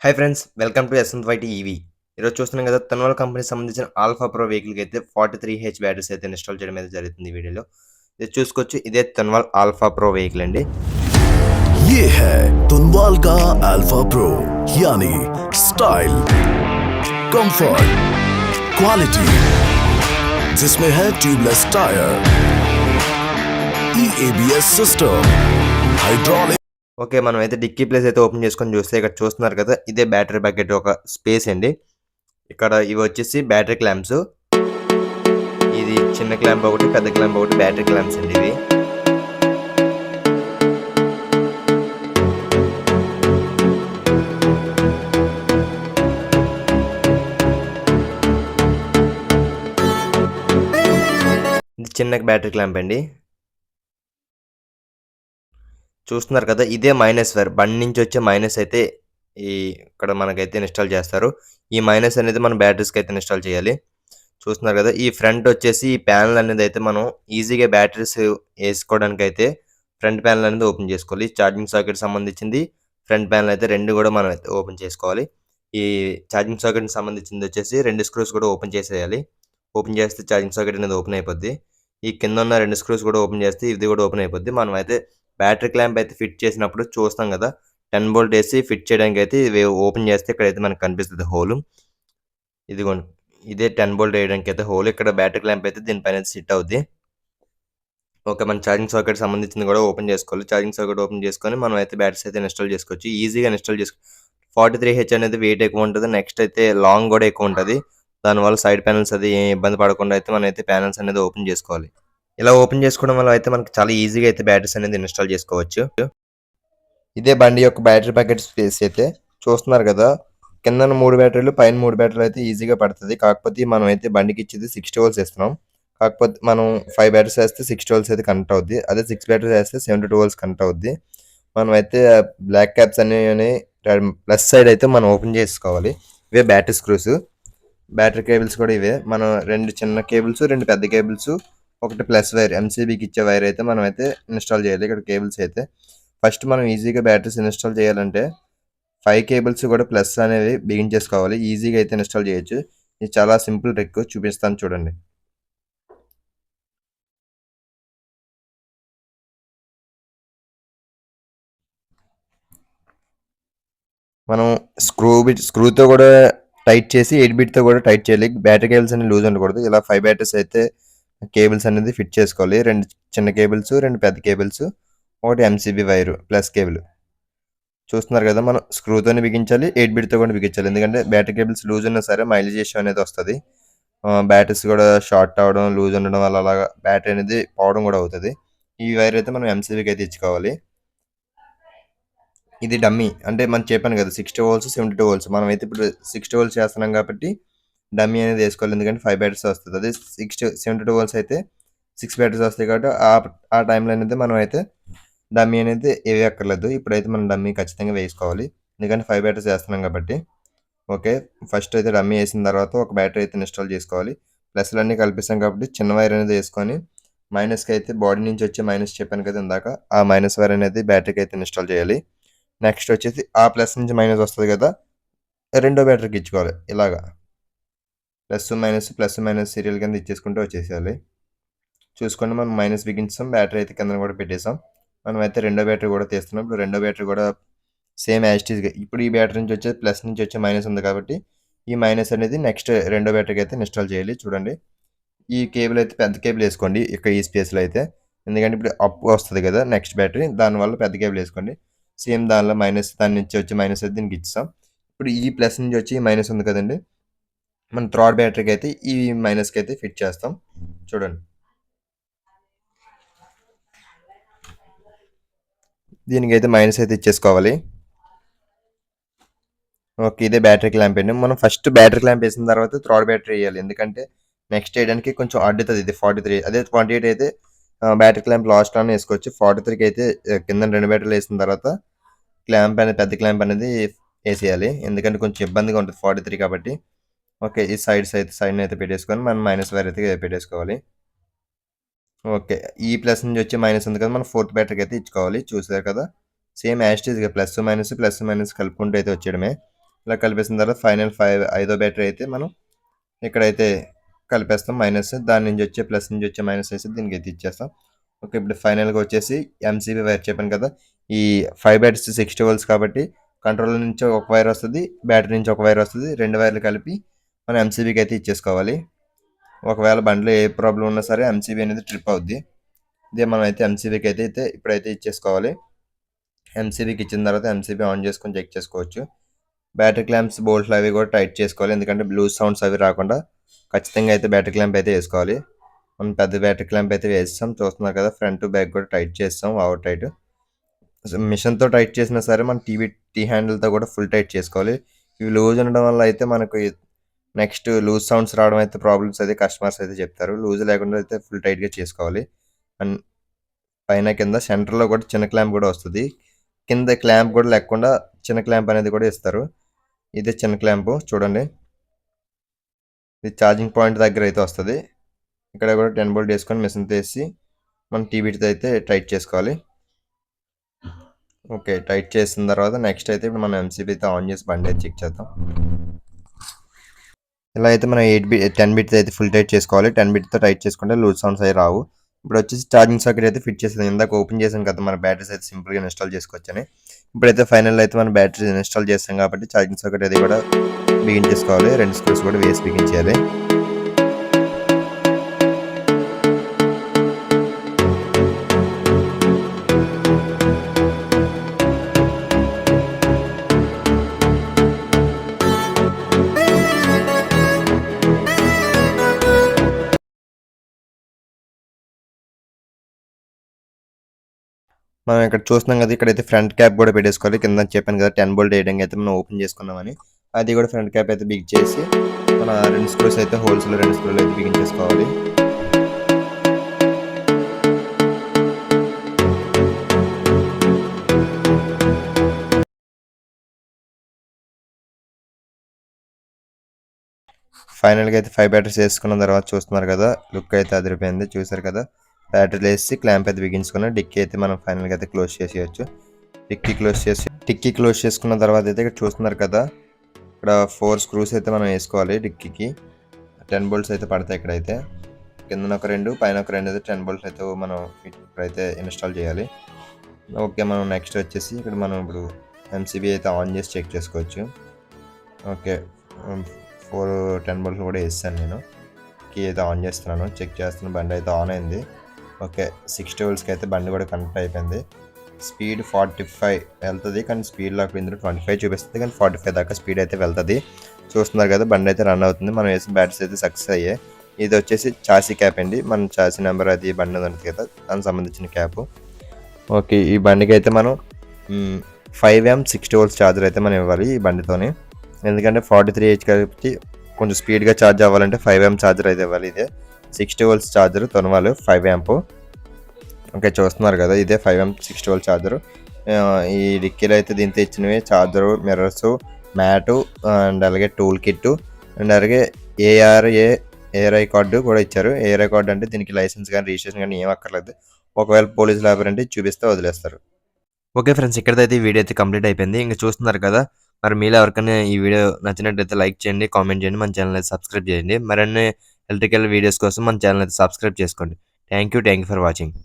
Hi friends, welcome to ఎస్1వైటీ ఈవీ. ఈరోజు చూస్తున్నాం కదా, తన్వాల్ కంపెనీకి సంబంధించిన ఆల్ఫా ప్రో వెహికల్‌కి అయితే 43H బ్యాటరీస్ అయితే ఇన్‌స్టాల్ చేయడం అయితే జరుగుతుంది ఈ వీడియోలో. ఇది చూసుకోవచ్చు, ఇదే తన్వాల్ ఆల్ఫా ప్రో వెహికల్ అండి. ये है तुनवाल का अल्फा प्रो यानी स्टाइल, कंफर्ट, क्वालिटी, जिसमें है tubeless tyre, EABS system, hydraulic. Okay, మనం అయితే డిక్కీ ప్లేస్ అయితే ఓపెన్ చేసుకొని చూస్తే ఇక్కడ చూస్తున్నారు కదా, ఇదే బ్యాటరీ బకెట్ ఒక స్పేస్ అండి. ఇక్కడ ఇవి వచ్చేసి బ్యాటరీ క్లాంప్స్. ఇది చిన్న క్లాంప్ ఒకటి, పెద్ద క్లాంప్ ఒకటి, బ్యాటరీ క్లాంప్స్ అండి ఇవి. ఇది చిన్న బ్యాటరీ క్లాంప్ అండి. చూస్తున్నారు కదా, ఇదే మైనస్ వైర్. బండి నుంచి వచ్చే మైనస్ అయితే ఇక్కడ మనకైతే ఇన్‌స్టాల్ చేస్తారు. ఈ మైనస్ అనేది మనం బ్యాటరీస్‌కి అయితే ఇన్‌స్టాల్ చేయాలి. చూస్తున్నారు కదా, ఈ ఫ్రంట్ వచ్చేసి ఈ ప్యానెల్ అనేది అయితే మనం ఈజీగా బ్యాటరీస్ ఏసుకోవడానికైతే ఫ్రంట్ ప్యానెల్ అనేది ఓపెన్ చేసుకోవాలి. ఛార్జింగ్ సాకెట్‌కి సంబంధించింది, ఫ్రంట్ ప్యానెల్ అయితే 2 కూడా మనం అయితే ఓపెన్ చేసుకోవాలి. ఈ ఛార్జింగ్ సాకెట్‌కి సంబంధించింది వచ్చేసి 2 స్క్రూస్ కూడా ఓపెన్ చేసేయాలి. ఓపెన్ చేస్తే ఛార్జింగ్ సాకెట్ అనేది ఓపెన్ అయిపోద్ది. ఈ కింద ఉన్న 2 స్క్రూస్ కూడా ఓపెన్ చేస్తే ఇది కూడా ఓపెన్ అయిపోద్ది. మనం అయితే బ్యాటరీ క్లాంప్ అయితే ఫిట్ చేసినప్పుడు చూస్తాం కదా, 10 వోల్ట్ ఏసి ఫిట్ చేయడానికైతే ఇవి ఓపెన్ చేస్తే ఇక్కడైతే మనకు కనిపిస్తది హోలు. ఇదిగోండి, ఇదే 10 వోల్ట్ వేయడానికైతే హోల్. ఇక్కడ బ్యాటరీ క్లాంప్ అయితే దీనిపైన సిట్ అవుద్ది. ఓకే, మన ఛార్జింగ్ సాకెట్ సంబంధించింది కూడా ఓపెన్ చేసుకోవాలి. ఛార్జింగ్ సాకెట్ ఓపెన్ చేసుకొని మనం అయితే బ్యాటరీస్ అయితే ఇన్‌స్టాల్ చేసుకోవచ్చు. ఈజీగా ఇన్‌స్టాల్ 43H అనేది వెయిట్ ఎక్కువ ఉంటది. నెక్స్ట్ అయితే లాంగ్ కూడా ఎక్కువ ఉంటది. దానివల్ల సైడ్ ప్యానెల్స్ అది ఏం ఇబ్బంది పడకుండా అయితే మనమైతే ప్యానెల్స్ అనేది ఓపెన్ చేసుకోవాలి. ఇలా ఓపెన్ చేసుకోవడం వల్ల అయితే మనకి చాలా ఈజీగా అయితే బ్యాటరీస్ అనేది ఇన్‌స్టాల్ చేసుకోవచ్చు. ఇదే బండి యొక్క బ్యాటరీ ప్యాకెట్ స్పేస్ అయితే చూస్తున్నారు కదా, కిందన 3 బ్యాటరీలు, పైన 3 బ్యాటరీలు అయితే ఈజీగా పడతది. కాకపోతే మనం అయితే బండికి ఇచ్చేది 60 వోల్ట్స్ ఇస్తున్నాం. కాకపోతే మనం 5 బ్యాటరీస్ ఏస్తే 60 వోల్ట్స్ అయితే కనెక్ట్ అవుద్ది. అదే 6 బ్యాటరీస్ ఏస్తే 72 వోల్ట్స్ కనెక్ట్ అవుద్ది. మనమైతే బ్లాక్ క్యాప్స్ అనేవి ప్లస్ సైడ్ అయితే మనం ఓపెన్ చేసుకోవాలి. ఇవే బ్యాటరీ స్క్రూస్. బ్యాటరీ కేబుల్స్ కూడా ఇవే. మనం 2 చిన్న కేబుల్స్, 2 పెద్ద కేబుల్స్, ఒకటి ప్లస్ వైర్, ఎంసీబీకి ఇచ్చే వైర్ అయితే మనం అయితే ఇన్‌స్టాల్ చేయాలి. ఇక్కడ కేబుల్స్ అయితే ఫస్ట్ మనం ఈజీగా బ్యాటరీస్ ఇన్‌స్టాల్ చేయాలంటే 5 కేబుల్స్ కూడా ప్లస్ అనేవి బిగించేసుకోవాలి. ఈజీగా అయితే ఇన్‌స్టాల్ చేయొచ్చు. ఇది చాలా సింపుల్ ట్రిక్, చూపిస్తాను చూడండి. మనం స్క్రూతో కూడా టైట్ చేసి 8 బిట్‌తో కూడా టైట్ చేయాలి. బ్యాటరీ కేబుల్స్ అనేవి లూజ్ ఉండకూడదు. ఇలా 5 బ్యాటరీస్ అయితే కేబుల్స్ అనేది ఫిట్ చేసుకోవాలి. 2 చిన్న కేబుల్స్, 2 పెద్ద కేబుల్స్, ఒకటి ఎంసీబీ వైరు ప్లస్ కేబుల్. చూస్తున్నారు కదా, మనం స్క్రూతోనే బిగించాలి, 8 బిట్‌తో కూడా బిగించాలి. ఎందుకంటే బ్యాటరీ కేబుల్స్ లూజ్ ఉన్నా సరే మైలేజ్ ఇష్యూ అనేది వస్తది. బ్యాటరీస్ కూడా షార్ట్ అవ్వడం, లూజ్ ఉండడం వల్ల అలాగా బ్యాటరీ అనేది పోవడం కూడా అవుతది. ఈ వైర్ అయితే మనం ఎంసీబీకి అయితే ఇచ్చుకోవాలి. ఇది డమ్మీ. అంటే మనం చెప్పాను కదా, 60 వోల్ట్స్, 72 వోల్ట్స్. మనమైతే ఇప్పుడు 60 వోల్ట్స్ చేస్తున్నాం కాబట్టి డమ్మీ అనేది ఏసుకోవాలి. ఎందుకంటే 5 బ్యాటరీస్ వస్తది. అదే 72 వోల్ట్స్ అయితే 6 బ్యాటరీస్ వస్తాయి కాబట్టి ఆ టైంలో అనేది మనమైతే డమ్మీ అనేది ఎయ్యక్కర్లేదు. ఇప్పుడైతే మనం డమ్మీ ఖచ్చితంగా వేసుకోవాలి. ఎందుకంటే 5 బ్యాటరీస్ ఏస్తున్నాం కాబట్టి. ఓకే, ఫస్ట్ అయితే డమ్మీ ఏసిన తర్వాత ఒక బ్యాటరీ అయితే ఇన్‌స్టాల్ చేసుకోవాలి. ప్లస్‌లన్నీ కల్పిస్తాం కాబట్టి చిన్న వైర్ అనేది ఏసుకొని మైనస్‌కి అయితే బాడీ నుంచి వచ్చే మైనస్ చెప్పాను కదా ఇందాక, ఆ మైనస్ వైర్ అనేది బ్యాటరీకి అయితే ఇన్‌స్టాల్ చేయాలి. నెక్స్ట్ వచ్చేసి ఆ ప్లస్ నుంచి మైనస్ వస్తది కదా, రెండో బ్యాటరీకి ఇచ్చుకోవాలి. ఇలాగా ప్లస్ మైనస్ సీరియల్ కింద ఇచ్చేసుకుంటూ వచ్చేసేయాలి. చూసుకోండి, మనం మైనస్ బిగించాం, బ్యాటరీ అయితే కిందన కూడా పెట్టేసాం. మనమైతే రెండో బ్యాటరీ కూడా తీస్తున్నాం. ఇప్పుడు రెండో బ్యాటరీ కూడా సేమ్ యాజ్ ఇట్ ఈస్‌గా ఇప్పుడు ఈ బ్యాటరీ నుంచి వచ్చే ప్లస్ నుంచి వచ్చే మైనస్ ఉంది కాబట్టి ఈ మైనస్ అనేది నెక్స్ట్ రెండో బ్యాటరీకి అయితే ఇన్‌స్టాల్ చేయాలి. చూడండి, ఈ కేబుల్ అయితే పెద్ద కేబుల్ ఏసుకోండి ఇక్కడ ఈ స్పేస్‌లో అయితే. ఎందుకంటే ఇప్పుడు అప్ వస్తది కదా నెక్స్ట్ బ్యాటరీ, దానివల్ల పెద్ద కేబుల్ ఏసుకోండి. సేమ్ దానిలో దాని నుంచి వచ్చే మైనస్ అయితే దీనికి ఇచ్చేసాం. ఇప్పుడు ఈ ప్లస్ నుంచి వచ్చి ఈ మైనస్ ఉంది కదండీ, మన థర్డ్ బ్యాటరీకి అయితే ఈ మైనస్‌కి అయితే ఫిట్ చేస్తాం. చూడండి, దీనికైతే మైనస్ అయితే ఇచ్చేసుకోవాలి. ఓకే, ఇదే బ్యాటరీ క్లాంప్ అండి. మనం ఫస్ట్ బ్యాటరీ క్లాంప్ ఏసిన తర్వాత థర్డ్ బ్యాటరీ ఎయ్యాలి. ఎందుకంటే నెక్స్ట్ ఏయడానికి కొంచెం అడ్డుతది ఇది 43. అదే 28 అయితే బ్యాటరీ క్లాంప్ లాస్ట్‌లోనే ఏసుకోవచ్చు. 43కి అయితే కిందన 2 బ్యాటరీలు ఏసిన తర్వాత క్లాంప్ అనేది పెద్ద క్లాంప్ అనేది ఏసేయాలి. ఎందుకంటే కొంచెం ఇబ్బందిగా ఉంటది 43 కాబట్టి. ఓకే, ఈ సైడ్‌నైతే పెట్టేసుకొని మనం మైనస్ వైర్ అయితే పెట్టేసుకోవాలి. ఓకే, ఈ ప్లస్ నుంచి వచ్చే మైనస్ ఉంది కదా, మనం ఫోర్త్ బ్యాటరీకి అయితే ఇచ్చుకోవాలి. చూసారు కదా, సేమ్ యాజ్ ఇట్ ఈస్‌గా ప్లస్ మైనస్ కలుపుకుంటూ అయితే వచ్చేయడమే. ఇలా కలిపేసిన తర్వాత ఫైనల్ 5వ బ్యాటరీ అయితే మనం ఇక్కడైతే కలిపేస్తాం మైనస్. దాని నుంచి వచ్చే ప్లస్ నుంచి వచ్చే మైనస్ వేసి దీనికైతే ఇచ్చేస్తాం. ఓకే. ఇప్పుడు ఫైనల్‌గా వచ్చేసి ఎంసీబీ వైర్ చెప్పాను కదా! ఈ 5 బ్యాటరీస్ 60 వోల్ట్స్ కాబట్టి కంట్రోలర్ నుంచి ఒక వైర్ వస్తది. బ్యాటరీ నుంచి ఒక వైర్ వస్తది. 2 వైర్లు కలిపి మనం ఎంసీబీకి అయితే ఇచ్చేసుకోవాలి. ఒకవేళ బండిలో ఏ ప్రాబ్లమ్ ఉన్నా సరే ఎంసీబీ అనేది ట్రిప్ అవుద్ది. ఇదే మనం అయితే ఎంసీబీకి అయితే ఇప్పుడైతే ఇచ్చేసుకోవాలి. ఎంసీబీకి ఇచ్చిన తర్వాత ఎంసీబీ ఆన్ చేసుకొని చెక్ చేసుకోవచ్చు. బ్యాటరీ క్లాంప్స్ బోల్ట్లు అవి కూడా టైట్ చేసుకోవాలి. ఎందుకంటే లూజ్ సౌండ్స్ అవి రాకుండా ఖచ్చితంగా అయితే బ్యాటరీ క్లాంప్ అయితే వేసుకోవాలి. మనం పెద్ద బ్యాటరీ క్లాంప్ అయితే వేస్తాం. చూస్తున్నారు కదా! ఫ్రంట్ బ్యాక్ కూడా టైట్ చేస్తాం ఓవర్ టైట్. మిషన్‌తో టైట్ చేసినా సరే మన టీ హ్యాండిల్‌తో కూడా ఫుల్ టైట్ చేసుకోవాలి. ఇవి లూజ్ ఉండడం వల్ల అయితే మనకు నెక్స్ట్ లూజ్ సౌండ్స్ రావడం అయితే ప్రాబ్లమ్స్ అయితే కస్టమర్స్ అయితే చెప్తారు. లూజ్ లేకుండా అయితే ఫుల్ టైట్‌గా చేసుకోవాలి. అండ్ పైన కింద సెంటర్‌లో కూడా చిన్న క్లాంప్ కూడా వస్తది. కింద క్లాంప్ కూడా లేకుండా చిన్న క్లాంప్ అనేది కూడా ఇస్తారు. ఇదే చిన్న క్లాంపు చూడండి. ఇది ఛార్జింగ్ పాయింట్ దగ్గర అయితే వస్తది. ఇక్కడ కూడా 10 బోల్ట్ వేసుకొని మిషన్‌తో ఏసి మనం టీబీటీతో అయితే టైట్ చేసుకోవాలి. ఓకే. టైట్ చేసిన తర్వాత నెక్స్ట్ అయితే ఇప్పుడు మనం ఎంసీబీతో ఆన్ చేసి బండి అయితే చెక్ చేద్దాం. ఇలా అయితే మనం 10 బిట్స్ అయితే ఫుల్ టైట్ చేసుకోవాలి. 10 బిట్స్‌తో టైట్ చేసుకుంటే లూజ్ సౌండ్స్ అవి రావు. ఇప్పుడు వచ్చేసి ఛార్జింగ్ సాకెట్ అయితే ఫిట్ చేసాను. ఇందాక ఓపెన్ చేసాం కదా! మన బ్యాటరీస్ అయితే సింపుల్‌గా ఇన్‌స్టాల్ చేసుకోవచ్చని. ఇప్పుడైతే ఫైనల్ అయితే మనం బ్యాటరీస్ ఇన్‌స్టాల్ చేసాం కాబట్టి ఛార్జింగ్ సాకెట్ అది కూడా బిగించేసుకోవాలి. 2 స్క్రూస్ కూడా వేసి బిగించేయాలి. మనం ఇక్కడ చూస్తున్నాం కదా! ఇక్కడైతే ఫ్రంట్ క్యాప్ కూడా పెట్టేసుకోవాలి. కింద చెప్పాను కదా! 10 బోల్ట్ వేయడానికి అయితే మనం ఓపెన్ చేసుకున్నామని. అది కూడా ఫ్రంట్ క్యాప్ అయితే బిగించేసి మన 2 స్క్రూస్ అయితే హోల్స్‌లో 2 స్క్రూలు అయితే బిగించేసుకోవాలి. ఫైనల్‌గా అయితే 5 బ్యాటరీస్ వేసుకున్న తర్వాత చూస్తున్నారు కదా! లుక్ అయితే అదిరిపోయింది. చూసారు కదా! బ్యాటరీలు వేసి క్లాంప్ అయితే బిగించుకుని డిక్కీ అయితే మనం ఫైనల్‌గా అయితే క్లోజ్ చేసేయొచ్చు. డిక్కీ క్లోజ్ చేసుకున్న తర్వాత అయితే ఇక్కడ చూస్తున్నారు కదా! ఇక్కడ 4 స్క్రూస్ అయితే మనం వేసుకోవాలి డిక్కీకి. 10 బోల్ట్స్ అయితే పడతాయి ఇక్కడైతే. కిందన ఒక 2 పైన ఒక 2 అయితే 10 బోల్ట్స్ అయితే మనం ఇక్కడైతే ఇన్‌స్టాల్ చేయాలి. ఓకే. మనం నెక్స్ట్ వచ్చేసి ఇక్కడ మనం ఇప్పుడు ఎంసీబీ అయితే ఆన్ చేసి చెక్ చేసుకోవచ్చు. ఓకే. 10 బోల్ట్స్ కూడా వేసాను నేను. కీ అయితే ఆన్ చేస్తున్నాను. చెక్ చేస్తున్న బండి అయితే ఆన్ అయింది. ఓకే. 60 వోల్ట్స్‌కి అయితే బండి కూడా కనెక్ట్ అయిపోయింది. స్పీడ్ 45 వెళ్తది. కానీ స్పీడ్ లాక్ ఇందులో 25 చూపిస్తుంది. కానీ 45 దాకా స్పీడ్ అయితే వెళ్తది. చూస్తున్నారు కదా! బండి అయితే రన్ అవుతుంది. మనం వేసిన బ్యాటరీస్ అయితే సక్సెస్ అయ్యాయి. ఇది వచ్చేసి చాసీ క్యాప్ అండి. మన చాసీ నెంబర్ అది బండి ఉంటుంది కదా! దానికి సంబంధించిన క్యాప్. ఓకే. ఈ బండికి అయితే మనం 5 60 వోల్ట్స్ ఛార్జర్ అయితే మనం ఇవ్వాలి ఈ బండితోని. ఎందుకంటే 43 హెచ్ కాబట్టి కొంచెం స్పీడ్‌గా ఛార్జ్ అవ్వాలంటే 5 ఛార్జర్ అయితే ఇవ్వాలి. ఇదే 60 వోల్ట్స్ ఛార్జర్ తొనవాలి 5 ఓకే. చూస్తున్నారు కదా! ఇదే 60 వోల్ట్ ఛార్జరు. ఈ డిక్కీలో అయితే దీంతో ఇచ్చినవి ఛార్జరు, మిర్రర్సు, మ్యాటు అండ్ అలాగే టూల్ కిట్టు అండ్ అలాగే ఏఆర్ఐ కార్డు కూడా ఇచ్చారు. ఏఆర్ఐ కార్డు అంటే దీనికి లైసెన్స్ కానీ రిజిస్ట్రేషన్ కానీ ఏం అక్కర్లేదు. ఒకవేళ పోలీసులు ఆపారంటే చూపిస్తే వదిలేస్తారు. Okay friends. ఇక్కడితో అయితే ఈ వీడియో అయితే కంప్లీట్ అయిపోయింది. ఇంక చూస్తున్నారు కదా! మరి మీలో ఎవరికైనా ఈ వీడియో నచ్చినట్లయితే లైక్ చేయండి, కామెంట్ చేయండి, మన ఛానల్ అయితే సబ్స్క్రైబ్ చేయండి. మరిన్ని ఎలక్ట్రికల్ వీడియోస్ కోసం మన ఛానల్ అయితే సబ్స్క్రైబ్ చేసుకోండి. Thank you for watching.